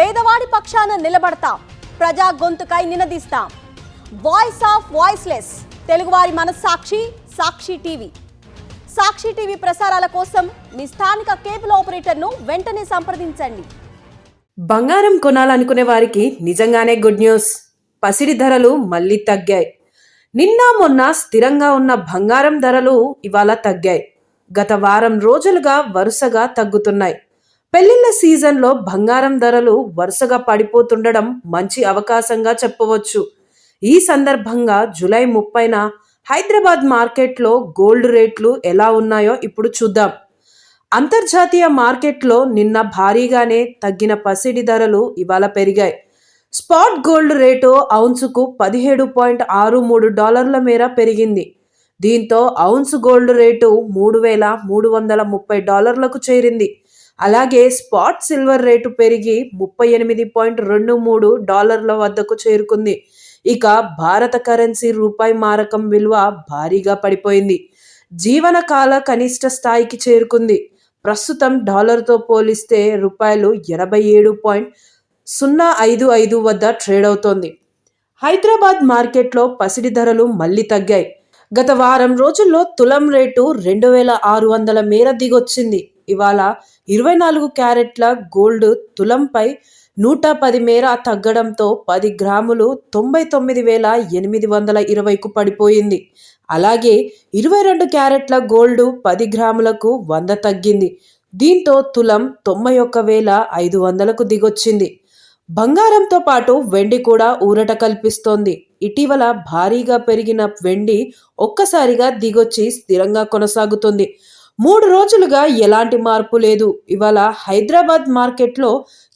పేదవాడి పక్షాన నిలబడతాం, ప్రజా గొంతుకై నినదిస్తాం. వాయిస్ ఆఫ్ వాయిస్లెస్, తెలుగువారి మనస్సాక్షి సాక్షి టీవీ. సాక్షి టీవీ ప్రసారాల కోసం మీ స్థానిక కేబుల్ ఆపరేటర్ను వెంటనే సంప్రదించండి. బంగారం కొనాలనుకునే వారికి నిజంగానే గుడ్ న్యూస్. పసిడి ధరలు మళ్ళీ తగ్గాయి. నిన్న మొన్న స్థిరంగా ఉన్న బంగారం ధరలు ఇవాళ తగ్గాయి. గత వారం రోజులుగా వరుసగా తగ్గుతున్నాయి. పెళ్లిళ్ల సీజన్లో బంగారం ధరలు వరుసగా పడిపోతుండడం మంచి అవకాశంగా చెప్పవచ్చు. ఈ సందర్భంగా జూలై 30న హైదరాబాద్ మార్కెట్లో గోల్డ్ రేట్లు ఎలా ఉన్నాయో ఇప్పుడు చూద్దాం. అంతర్జాతీయ మార్కెట్లో నిన్న భారీగానే తగ్గిన పసిడి ధరలు ఇవాళ పెరిగాయి. స్పాట్ గోల్డ్ రేటు ఔన్సుకు $17.63 మేర పెరిగింది. దీంతో ఔన్స్ గోల్డ్ రేటు $3,330కు చేరింది. అలాగే స్పాట్ సిల్వర్ రేటు పెరిగి $38.23 వద్దకు చేరుకుంది. ఇక భారత కరెన్సీ రూపాయి మారకం విలువ భారీగా పడిపోయింది. జీవనకాల కనిష్ట స్థాయికి చేరుకుంది. ప్రస్తుతం డాలర్తో పోలిస్తే రూపాయలు 87.055 వద్ద ట్రేడ్ అవుతోంది. హైదరాబాద్ మార్కెట్లో పసిడి ధరలు మళ్లీ తగ్గాయి. గత వారం రోజుల్లో తులం రేటు 2,600 మేర దిగొచ్చింది. ఇవాళ 24 క్యారెట్ల గోల్డ్ తులంపై 110 మేర తగ్గడంతో 10 గ్రాములు 99,820కు పడిపోయింది. అలాగే 22 క్యారెట్ల గోల్డ్ 10 గ్రాములకు 100 తగ్గింది. దీంతో తులం 91,500కు దిగొచ్చింది. బంగారంతో పాటు వెండి కూడా ఊరట కల్పిస్తోంది. ఇటీవల భారీగా పెరిగిన వెండి ఒక్కసారిగా దిగొచ్చి స్థిరంగా కొనసాగుతుంది. 3 రోజులుగా ఎలాంటి మార్పు లేదు. ఇవాళ హైదరాబాద్ మార్కెట్లో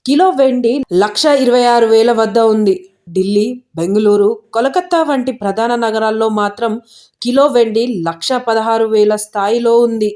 కిలో వెండి 1,26,000 వద్ద ఉంది. ఢిల్లీ, బెంగళూరు, కోలకత్తా వంటి ప్రధాన నగరాల్లో మాత్రం కిలో వెండి 1,16,000 స్థాయిలో ఉంది.